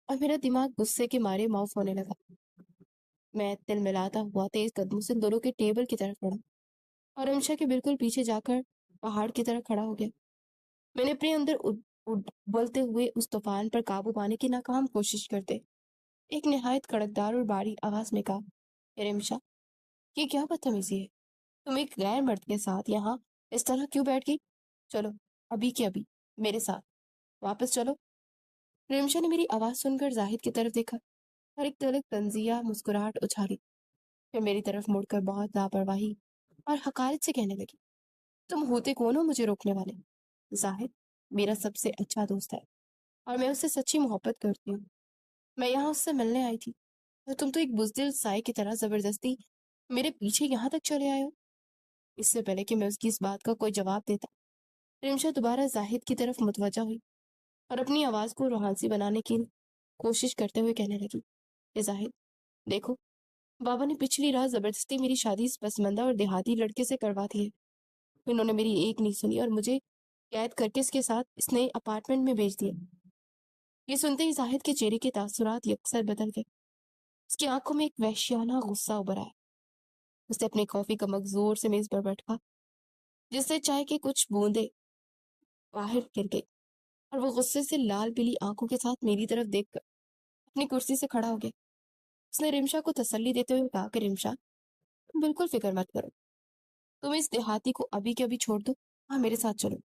اور میرا دماغ غصے کے مارے معاف ہونے لگا۔ میں تل ملاتا ہوا تیز قدموں سے دونوں کے ٹیبل کی طرف بڑھا اور رمشا کے بالکل پیچھے جا کر پہاڑ کی طرح کھڑا ہو گیا۔ میں نے اپنے اندر ابلتے ہوئے اس طوفان پر قابو پانے کی ناکام کوشش کرتے ایک نہایت کڑکدار اور باری آواز میں کہا، "اے رمشا، یہ کیا بدتمیزی ہے؟ تم ایک غیر مرد کے ساتھ یہاں اس طرح کیوں بیٹھ گئی؟ چلو ابھی کے ابھی میرے ساتھ واپس چلو۔ رمشا نے میری آواز سن کر زاہد کی طرف دیکھا اور ایک تلک تنزیہ مسکراہٹ اچھالی، پھر میری طرف مڑ کر بہت لاپرواہی اور حقارت سے کہنے لگی، تم ہوتے کون ہو مجھے روکنے والے؟ زاہد میرا سب سے اچھا دوست ہے اور میں اس سے سچی محبت کرتی ہوں۔ میں یہاں اس سے ملنے آئی تھی اور تم تو ایک بزدل سائے کی طرح زبردستی میرے پیچھے یہاں تک چلے آئے ہو۔ اس سے پہلے کہ میں اس کی اس بات کا کوئی جواب دیتا، رمشا دوبارہ زاہد کی طرف متوجہ ہوئی اور اپنی آواز کو روحانسی بنانے کی کوشش کرتے ہوئے کہنے لگی، اے زاہد، دیکھو، بابا نے پچھلی رات زبردستی میری شادی اس پسماندہ اور دیہاتی لڑکے سے کروا دی ہے۔ انہوں نے میری ایک نہیں سنی اور مجھے قید کر کے اس کے ساتھ اس نئے اپارٹمنٹ میں بھیج دیا۔ یہ سنتے ہی زاہد کے چہرے کے تاثرات یکسر بدل گئے۔ اس کی آنکھوں میں ایک وحشیانہ غصہ ابھر آیا۔ اس نے اپنے کافی کا مگ زور سے میز پر بیٹھا جس سے چائے کی کچھ بوندیں باہر گر گئی، اور وہ غصے سے لال پیلی آنکھوں کے ساتھ میری طرف دیکھ کر اپنی کرسی سے کھڑا ہو گیا۔ اس نے رمشا کو تسلی دیتے ہوئے کہا کہ رمشا، تم بالکل فکر مت کرو، تم اس دیہاتی کو ابھی کے ابھی چھوڑ دو، ہاں میرے ساتھ چلو۔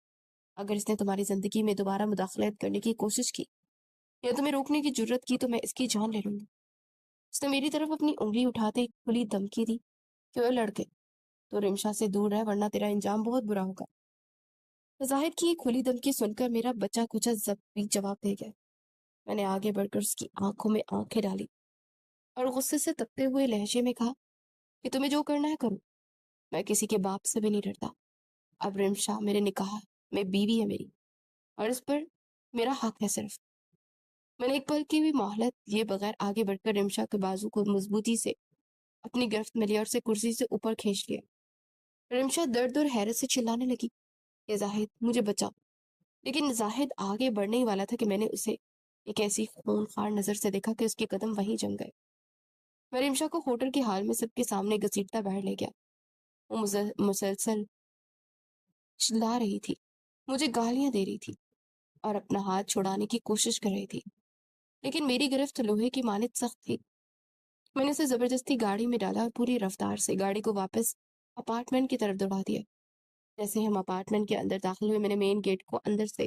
اگر اس نے تمہاری زندگی میں دوبارہ مداخلت کرنے کی کوشش کی یا تمہیں روکنے کی جرت کی تو میں اس کی جان لے لوں گی۔ اس نے میری طرف اپنی انگلی اٹھاتے ایک کھلی دھمکی دی کہ وہ لڑکے تو رمشا سے دور رہ ورنہ تیرا انجام بہت برا ہوگا۔ زاہد کی یہ کھلی دھمکی سن کر میرا بچہ کچھ بھی جواب دے گیا۔ میں نے آگے بڑھ کر اس کی آنکھوں میں آنکھیں ڈالی اور غصے سے تپتے ہوئے لہجے میں کہا کہ تمہیں جو کرنا ہے کرو، میں کسی کے باپ سے بھی نہیں ڈرتا۔ اب رمشا میرے نکاح میں بیوی ہے میری، اور اس پر میرا حق ہے صرف۔ میں نے ایک پل کی بھی مہلت لیے بغیر آگے بڑھ کر رمشا کے بازو کو مضبوطی سے اپنی گرفت میں لیا اور اسے کرسی سے اوپر کھینچ لیا۔ رمشا درد اور حیرت سے چلانے لگی، کہ زاہد مجھے بچا۔ لیکن زاہد آگے بڑھنے ہی والا تھا کہ میں نے اسے ایک ایسی خونخوار نظر سے دیکھا کہ اس کے قدم وہیں جم گئے۔ میں رمشا کو ہوٹل کے حال میں سب کے سامنے گھسیٹتا باہر لے گیا۔ وہ مسلسل چلا رہی تھی، مجھے گالیاں دے رہی تھی اور اپنا ہاتھ چھڑانے کی کوشش کر رہی تھی، لیکن میری گرفت لوہے کی مانند سخت تھی۔ میں نے اسے زبردستی گاڑی میں ڈالا اور پوری رفتار سے گاڑی کو واپس اپارٹمنٹ کی طرف دوڑا دیا۔ جیسے ہم اپارٹمنٹ کے اندر داخل ہوئے میں نے مین گیٹ کو اندر سے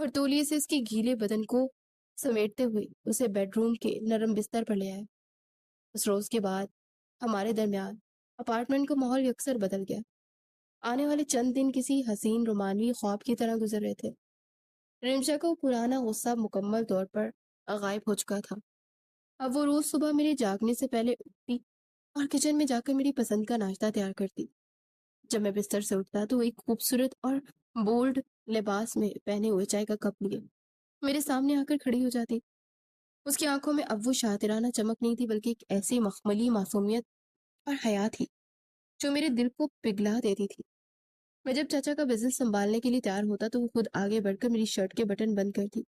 اور تولیے سے اس کے گیلے بدن کو سمیٹتے ہوئے اسے بیڈ روم کے نرم بستر پر لے آئے۔ اس روز کے بعد ہمارے درمیان اپارٹمنٹ کا ماحول یکسر بدل گیا۔ آنے والے چند دن کسی حسین رومانوی خواب کی طرح گزر رہے تھے۔ رمشا کا پرانا غصہ مکمل طور پر غائب ہو چکا تھا۔ اب وہ روز صبح میرے جاگنے سے پہلے اٹھتی اور کچن میں جا کر میری پسند کا ناشتہ تیار کرتی۔ جب میں بستر سے اٹھتا تو ایک خوبصورت اور بولڈ لباس میں پہنے ہوئے چائے کا کپ لیے میرے سامنے آ کر کھڑی ہو جاتی۔ اس کی آنکھوں میں اب وہ شاطرانہ چمک نہیں تھی، بلکہ ایک ایسی مخملی معصومیت اور حیا تھی جو میرے دل کو پگھلا دیتی تھی۔ میں جب چاچا کا بزنس سنبھالنے کے لیے تیار ہوتا تو وہ خود آگے بڑھ کر میری شرٹ کے بٹن بند کرتی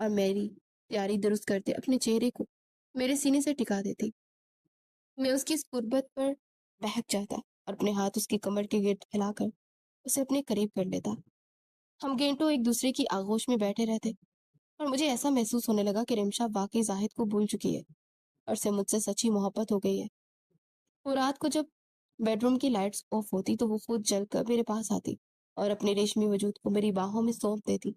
اور میری تیاری درست کرتے اپنے چہرے کو میرے سینے سے ٹکا دیتی۔ میں اس کی اس قربت پر بہک جاتا اور اپنے ہاتھ اس کی کمر کے گرد پھیلا کر اسے اپنے قریب کر لیتا۔ ہم گھنٹوں ایک دوسرے کی آغوش میں بیٹھے رہتے اور مجھے ایسا محسوس ہونے لگا کہ رمشا واقعی زاہد کو بھول چکی ہے اور اسے مجھ سے سچی محبت ہو گئی ہے۔ وہ رات کو جب بیڈ روم کی لائٹس آف ہوتی تو وہ خود جل کر میرے پاس آتی اور اپنے ریشمی وجود کو میری باہوں میں سونپ دیتی۔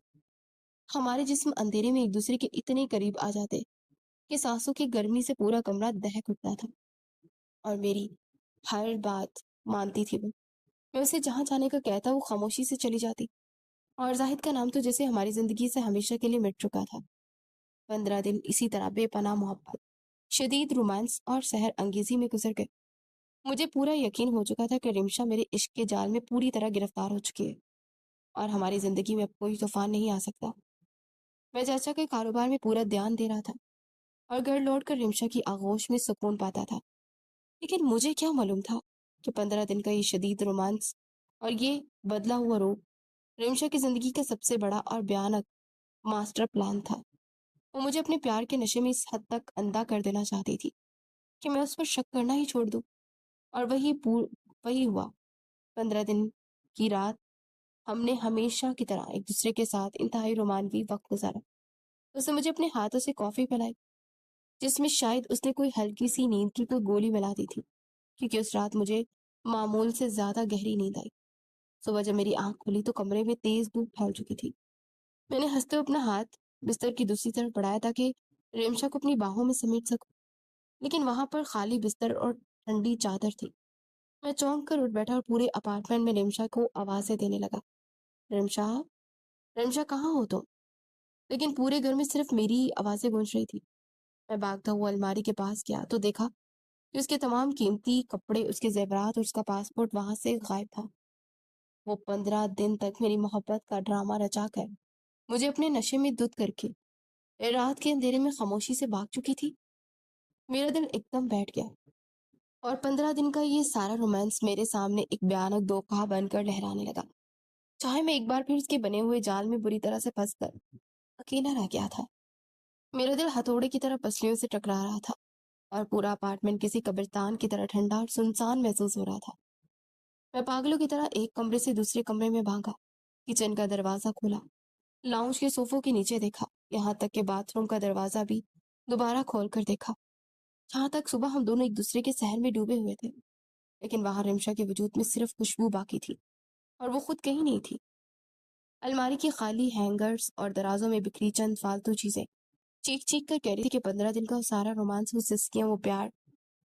ہمارے جسم اندھیرے میں ایک دوسرے کے اتنے قریب آ جاتے کہ سانسوں کی گرمی سے پورا کمرہ دہک اٹھتا تھا اور میری ہر بات مانتی تھی وہ۔ میں اسے جہاں جانے کا کہتا وہ خاموشی سے چلی جاتی، اور زاہد کا نام تو جیسے ہماری زندگی سے ہمیشہ کے لیے مٹ چکا تھا۔ 15 دن اسی طرح بے پناہ محبت، شدید رومانس اور سحر انگیزی میں گزر گئے۔ مجھے پورا یقین ہو چکا تھا کہ رمشا میرے عشق کے جال میں پوری طرح گرفتار ہو چکی ہے اور ہماری زندگی میں اب کوئی طوفان نہیں آ سکتا۔ میں چاچا کے کاروبار میں پورا دھیان دے رہا تھا اور گھر لوٹ کر رمشا کی آغوش میں سکون پاتا تھا، لیکن مجھے کیا معلوم تھا کہ 15 دن کا یہ شدید رومانس اور یہ بدلا ہوا روپ رمشا کی زندگی کا سب سے بڑا اور بھیانک ماسٹر پلان تھا۔ وہ مجھے اپنے پیار کے نشے میں اس حد تک اندھا کر دینا چاہتی تھی کہ میں اس پر شک کرنا ہی چھوڑ دوں، اور وہی ہوا۔ 15 دن کی رات ہم نے ہمیشہ کی طرح ایک دوسرے کے ساتھ انتہائی رومانوی وقت گزارا۔ اس نے مجھے اپنے ہاتھوں سے کافی پلائی، جس میں شاید اس نے کوئی ہلکی سی نیند کی کوئی گولی ملا دی تھی، کیونکہ اس رات مجھے معمول سے زیادہ گہری نیند آئی۔ صبح جب میری آنکھ کھلی تو کمرے میں تیز دھوپ پھیل چکی تھی۔ میں نے ہنستے ہوئے اپنا ہاتھ بستر کی دوسری طرف بڑھایا تاکہ ریمشا کو اپنی باہوں میں سمیٹ سکوں، لیکن وہاں پر خالی بستر اور ٹھنڈی چادر تھی۔ میں چونک کر اٹھ بیٹھا اور پورے اپارٹمنٹ میں ریمشا کو آوازیں دینے لگا، ریمشا، ریمشا کہاں ہو تم؟ لیکن پورے گھر میں صرف میری ہی آوازیں گونج رہی تھی۔ میں بھاگتا ہوا الماری کے پاس گیا تو دیکھا کہ اس کے تمام قیمتی کپڑے، اس کے زیورات اور اس کا پاسپورٹ وہاں سے غائب تھا۔ وہ 15 دن تک میری محبت کا ڈرامہ رچا کر مجھے اپنے نشے میں دھت کر کے رات کے اندھیرے میں خاموشی سے بھاگ چکی تھی۔ میرا دل ایک دم بیٹھ گیا اور 15 دن کا یہ سارا رومانس میرے سامنے ایک بھیانک دھوکہ بن کر لہرانے لگا۔ چاہے میں ایک بار پھر اس کے بنے ہوئے جال میں بری طرح سے پھنس کر اکیلا رہ گیا تھا۔ میرا دل ہتھوڑے کی طرح پسلیوں سے ٹکرا رہا تھا اور پورا اپارٹمنٹ کسی قبرستان کی طرح ٹھنڈا اور سنسان محسوس ہو رہا تھا۔ میں پاگلوں کی طرح ایک کمرے سے دوسرے کمرے میں بھاگا، کچن کا دروازہ کھولا، لاؤنج کے صوفوں کے نیچے دیکھا، یہاں تک کہ باتھ روم کا دروازہ بھی دوبارہ کھول کر دیکھا۔ جہاں تک صبح ہم دونوں ایک دوسرے کے سحر میں ڈوبے ہوئے تھے، لیکن وہاں رمشا کے وجود میں صرف خوشبو باقی تھی اور وہ خود کہیں نہیں تھی۔ الماری کی خالی ہینگرز اور درازوں میں بکھری چند فالتو چیزیں چیخ چیخ کر کہہ رہی تھی کہ 15 دن کا وہ سارا رومانس، وہ سسکیاں، وہ پیار،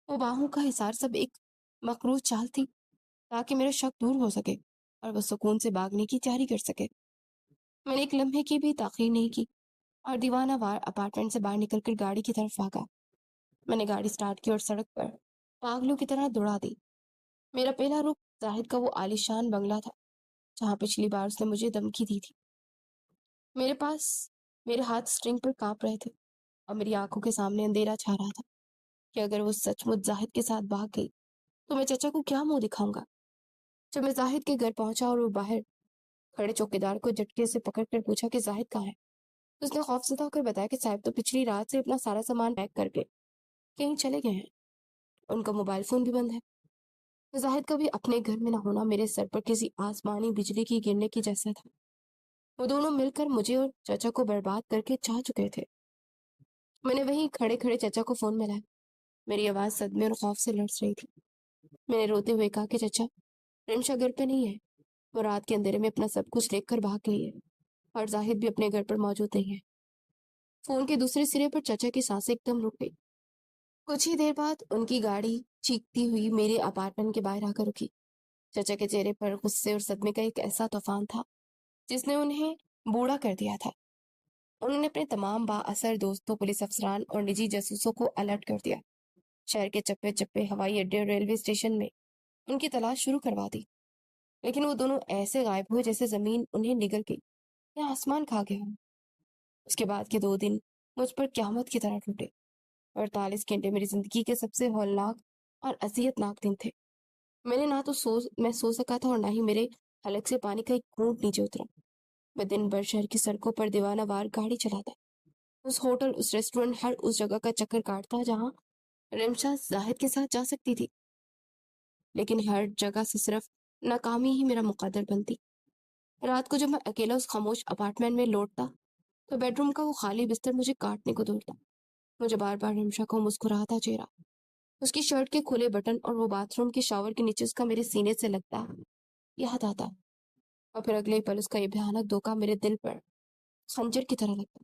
وہ باہوں کا حصار سب ایک مقروض چال تھی تاکہ میرا شک دور ہو سکے اور وہ سکون سے بھاگنے کی تیاری کر سکے۔ میں نے ایک لمحے کی بھی تاخیر نہیں کی اور دیوانہ وار اپارٹمنٹ سے باہر نکل کر گاڑی کی طرف بھاگا۔ میں نے گاڑی سٹارٹ کی اور سڑک پر پاگلوں کی طرح دوڑا دی۔ میرا پہلا رخ زاہد کا وہ عالیشان بنگلہ تھا جہاں پچھلی بار اس نے مجھے دھمکی دی تھی۔ میرے ہاتھ سٹرنگ پر کانپ رہے تھے اور میری آنکھوں کے سامنے اندھیرا چھا رہا تھا کہ اگر وہ سچ مچ زاہد کے ساتھ بھاگ گئی تو میں چچا کو کیا منہ دکھاؤں گا۔ جب میں زاہد کے گھر پہنچا اور وہ باہر کھڑے چوکیدار کو جھٹکے سے پکڑ کر پوچھا کہ زاہد کہاں ہے، تو اس نے خوفزدہ ہو کر بتایا کہ صاحب تو پچھلی رات سے اپنا سارا سامان پیک کر کے کہیں چلے گئے ہیں، ان کا موبائل فون بھی بند ہے۔ زاہد کا بھی اپنے گھر میں نہ ہونا میرے سر پر کسی آسمانی بجلی کی گرنے کی جیسا تھا۔ وہ دونوں مل کر مجھے اور چچا کو برباد کر کے چاہ چکے تھے۔ میں نے وہیں کھڑے کھڑے چچا کو فون ملایا۔ میری آواز صدمے اور خوف سے لرز رہی تھی۔ میں نے روتے ہوئے کہا کہ چچا، رمشا گھر پہ نہیں ہے، وہ رات کے اندھیرے میں اپنا سب کچھ لے کر بھاگ گئی ہے۔ اور زاہد بھی اپنے گھر پر موجود نہیں ہے۔ فون کے دوسرے سرے پر چچا کی سانسیں ایک دم رک گئی۔ کچھ ہی دیر بعد ان کی گاڑی چیختی ہوئی میرے اپارٹمنٹ کے باہر آ کر رکی۔ چچا کے چہرے پر غصے اور صدمے کا ایک ایسا طوفان تھا جس نے انہیں بوڑھا کر دیا تھا۔ انہوں نے اپنے تمام با اثر دوستوں، پولیس افسران اور نجی جاسوسوں کو الرٹ کر دیا۔ شہر کے چپے چپے، ہوائی اڈے اور ریلوے اسٹیشن میں ان کی تلاش شروع کروا دی، لیکن وہ دونوں ایسے غائب ہوئے جیسے زمین انہیں نگل گئی یا آسمان کھا گیا ہو۔ اس کے بعد کے 2 دن مجھ پر قیامت کی طرح ٹوٹے۔ 48 گھنٹے میری زندگی کے سب سے ہولناک اور اذیت ناک دن تھے۔ میں نے نہ تو سو سکا تھا اور نہ ہی میرے حلق سے پانی کا ایک گھونٹ نیچے اترا۔ میں دن بھر شہر کی سڑکوں پر دیوانہ وار گاڑی چلاتا، اس ہوٹل، اس ریسٹورنٹ، ہر اس جگہ کا چکر کاٹتا جہاں رمشا زاہد کے ساتھ جا سکتی تھی، لیکن ہر جگہ سے صرف ناکامی ہی میرا مقدر بنتی۔ رات کو جب میں اکیلا اس خاموش اپارٹمنٹ میں لوٹتا تو بیڈ روم کا وہ خالی بستر مجھے کاٹنے کو دوڑتا۔ مجھے بار بار رمشا کو مسکراتا چہرہ، اس کی شرٹ کے کھلے بٹن اور وہ باتھ روم کے شاور کے نیچے اس کا میرے سینے سے لگتا یاد آتا، اور پھر اگلے پل اس کا یہ بھیانک دھوکہ میرے دل پر خنجر کی طرح لگتا۔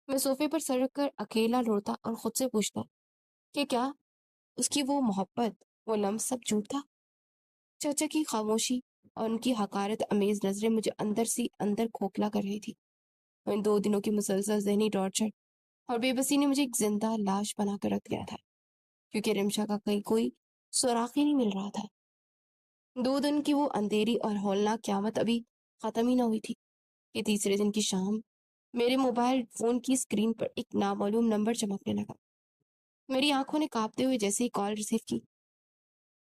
میں صوفے پر سر رکھ کر اکیلا لوٹتا اور خود سے پوچھتا کہ کیا اس کی وہ محبت، وہ لمس سب جھوٹ تھا؟ چچا کی خاموشی اور ان کی حقارت امیز نظریں مجھے اندر سے اندر کھوکھلا کر رہی تھی۔ ان 2 دنوں کی مسلسل ذہنی ٹارچر اور بے بسی نے مجھے ایک زندہ لاش بنا کر رکھ دیا تھا، کیونکہ رمشا کا کہیں کوئی سراغ ہی نہیں مل رہا تھا۔ 2 دن کی وہ اندھیری اور ہولناک قیامت ابھی ختم ہی نہ ہوئی تھی کہ تیسرے دن کی شام میرے موبائل فون کی اسکرین پر ایک نامعلوم نمبر چمکنے لگا۔ میری آنکھوں نے کانپتے ہوئے جیسے ہی کال ریسیو کی،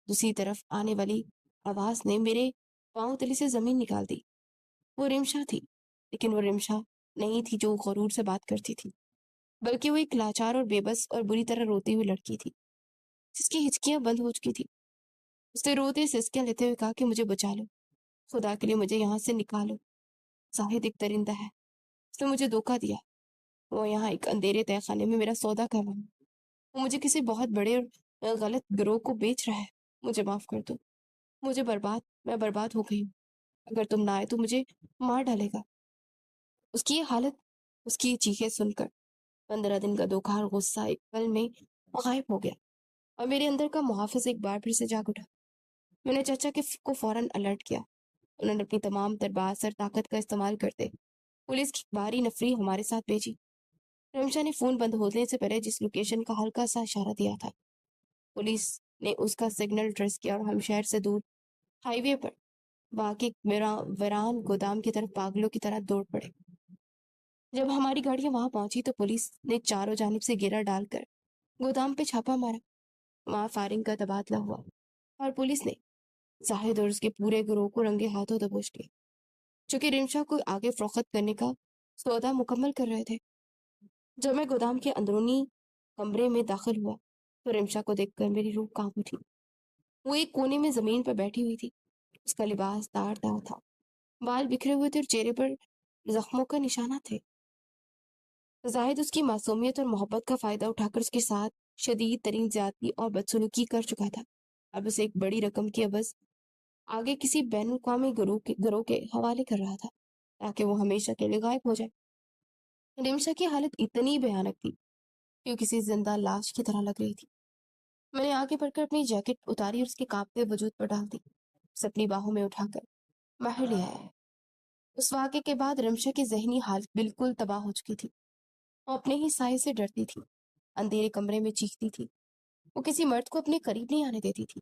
دوسری طرف آنے والی آواز نے میرے پاؤں تلے سے زمین نکال دی۔ وہ رمشا تھی، لیکن وہ رمشا نہیں تھی جو غرور سے بات کرتی تھی، بلکہ وہ ایک لاچار اور بے بس اور بری طرح روتی ہوئی لڑکی تھی جس کی ہچکیاں بند ہو چکی تھی۔ اس نے روتے سسکیاں لیتے ہوئے کہا کہ مجھے بچا لو، خدا کے لیے مجھے یہاں سے نکالو۔ زاہد ایک درندہ ہے، اس نے مجھے دھوکہ دیا، وہ یہاں ایک اندھیرے تہہ خانے میں میرا سودا کر رہا ہے، وہ مجھے کسی بہت بڑے اور غلط گروہ کو بیچ رہا ہے۔ مجھے معاف کر دو، میں برباد ہو گئی ہوں، اگر تم نہ آئے تو مجھے مار ڈالے گا۔ اس کی یہ حالت، اس کی یہ چیخیں سن کر 15 دن کا دھوکہ اور غصہ ایک پل میں غائب ہو گیا، اور میرے اندر کا محافظ ایک بار پھر سے جاگ اٹھا۔ میں نے چچا کو فوراً الرٹ کیا۔ انہوں نے اپنی تمام تر بااثر طاقت کا استعمال کرتے پولیس کی بھاری نفری ہمارے ساتھ بھیجی۔ رمشا نے فون بند ہونے سے پہلے جس لوکیشن کا ہلکا سا اشارہ دیا تھا، پولیس نے اس کا سگنل ٹریس کیا اور ہم شہر سے دور ہائی وے پر واقع ویران گودام کی طرف پاگلوں کی طرح دوڑ پڑے۔ جب ہماری گاڑیاں وہاں پہنچی تو پولیس نے چاروں جانب سے گھیرا ڈال کر گودام پہ چھاپا مارا۔ وہاں فائرنگ کا تبادلہ ہوا اور پولیس نے زاہد اور اس کے پورے گروہ کو رنگے ہاتھوں دبوچ لیا، جو کہ رمشا کو آگے فروخت کرنے کا سودا مکمل کر رہے تھے۔ جب میں گودام کے اندرونی کمرے میں داخل ہوا تو رمشا کو دیکھ کر میری روح کانپ اٹھی۔ وہ ایک کونے میں زمین پر بیٹھی ہوئی تھی، اس کا لباس تار تار تھا، بال بکھرے ہوئے تھے اور چہرے پر زخموں کا نشانات تھے۔ زاہد اس کی معصومیت اور محبت کا فائدہ اٹھا کر اس کے ساتھ شدید ترین زیادتی اور بدسلوکی کر چکا تھا۔ اب اسے ایک بڑی رقم کی عوض آگے کسی بین الاقوامی گروہ کے حوالے کر رہا تھا تاکہ وہ ہمیشہ کے لیے غائب ہو جائے۔ رمشا کی حالت اتنی بھیانک تھی کہ وہ کسی زندہ لاش کی طرح لگ رہی تھی۔ میں نے آگے بڑھ کر اپنی جیکٹ اتاری اور اس کے کانپتے وجود پر ڈال دی، اسے اپنی باہوں میں اٹھا کر باہر لے آیا۔ اس واقعے کے بعد رمشا کی ذہنی حالت بالکل تباہ ہو چکی تھی۔ وہ اپنے ہی سائے سے ڈرتی تھی، اندھیرے کمرے میں چیختی تھی، وہ کسی مرد کو اپنے قریب نہیں آنے دیتی تھی۔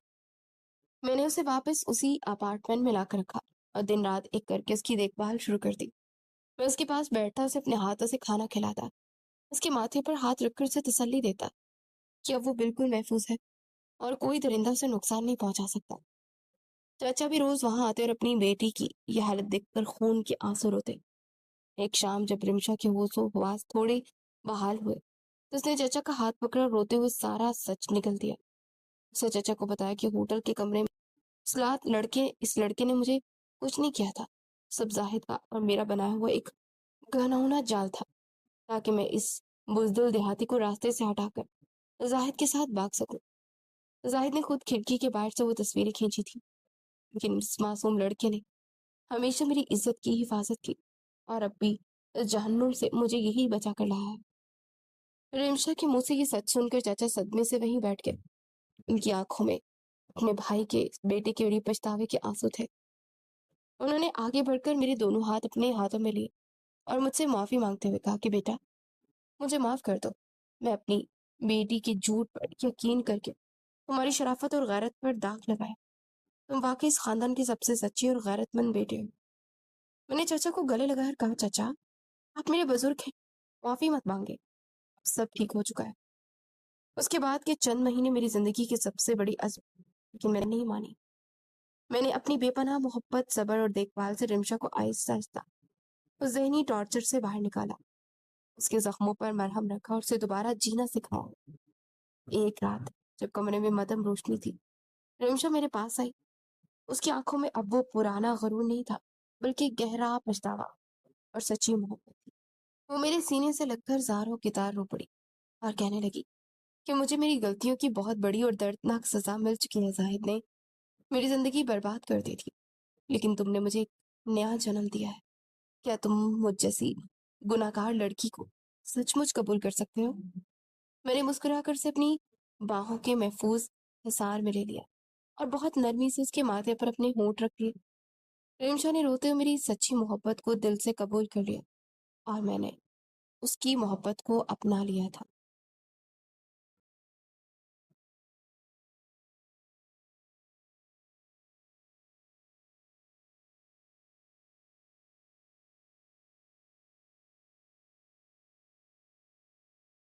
میں نے اسے واپس اسی اپارٹمنٹ میں لا کر رکھا اور دن رات ایک کر کے اس کی دیکھ بھال شروع کر دی۔ میں اس کے پاس بیٹھتا، اسے اپنے ہاتھوں سے کھانا کھلاتا، اس کے ماتھے پر ہاتھ رکھ کر اسے تسلی دیتا کہ اب وہ بالکل محفوظ ہے اور کوئی درندہ اسے نقصان نہیں پہنچا سکتا۔ چچا بھی روز وہاں آتے اور اپنی بیٹی کی یہ حالت دیکھ کر خون کے آنسو روتے۔ ایک شام جب رمشا کے ہوش و حواس تھوڑے بحال ہوئے تو اس نے چچا کا ہاتھ پکڑا، روتے ہوئے سارا سچ نکل دیا۔ اس نے چچا کو بتایا کہ ہوٹل کے کمرے میں اس لڑکے نے مجھے کچھ نہیں کیا تھا، سب زاہد کا اور میرا بنایا ہوا ایک گھناؤنا جال تھا تاکہ میں اس بزدل دیہاتی کو راستے سے ہٹا کر زاہد کے ساتھ بھاگ سکوں۔ زاہد نے خود کھڑکی کے باہر سے وہ تصویریں کھینچی تھی، لیکن اس معصوم لڑکے نے ہمیشہ میری عزت کی حفاظت کی اور اب بھی اس جہنم سے مجھے یہی بچا کر لایا ہے۔ رمشا کے منہ سے یہ سچ سن کر چاچا صدمے سے وہیں بیٹھ گئے۔ ان کی آنکھوں میں اپنے بھائی کے بیٹے کے بڑی پچھتاوے کے آنسو تھے۔ انہوں نے آگے بڑھ کر میرے دونوں ہاتھ اپنے ہاتھوں میں لیے اور مجھ سے معافی مانگتے ہوئے کہا کہ بیٹا، مجھے معاف کر دو۔ میں اپنی بیٹی کے جھوٹ پر یقین کر کے تمہاری شرافت اور غیرت پر داغ لگایا۔ تم واقعی اس خاندان کے سب سے سچے اور غیرت مند بیٹے ہو۔ میں نے چاچا کو گلے لگا کر کہا، چاچا آپ میرے بزرگ ہیں، معافی مت مانگے، اب سب ٹھیک ہو چکا ہے۔ اس کے بعد کے چند مہینے میری زندگی کی سب سے بڑی عزم، لیکن میں نے نہیں مانی۔ میں نے اپنی بے پناہ محبت، صبر اور دیکھ بھال سے رمشا کو آہستہ آہستہ اس ذہنی ٹارچر سے باہر نکالا، اس کے زخموں پر مرہم رکھا اور اسے دوبارہ جینا سکھایا۔ ایک رات جب کمرے میں مدھم روشنی تھی، رمشا میرے پاس آئی۔ اس کی آنکھوں میں اب وہ پرانا غرور نہیں تھا، بلکہ گہرا پچھتاوا اور سچی محبت تھی۔ وہ میرے سینے سے لگ کر زار و کتار رو پڑی اور کہنے لگی کہ مجھے میری غلطیوں کی بہت بڑی اور دردناک سزا مل چکی ہے۔ زاہد نے میری زندگی برباد کر دی تھی، لیکن تم نے مجھے ایک نیا جنم دیا ہے۔ کیا تم مجھ جیسی گناہگار لڑکی کو سچ مچ قبول کر سکتے ہو؟ میں نے مسکرا کر اسے اپنی باہوں کے محفوظ حصار میں لے لیا اور بہت نرمی سے اس کے ماتھے پر اپنے ہونٹ رکھ دیے۔ رمشا نے روتے ہوئے میری سچی محبت کو دل سے قبول کر لیا اور میں نے اس کی محبت کو اپنا لیا تھا۔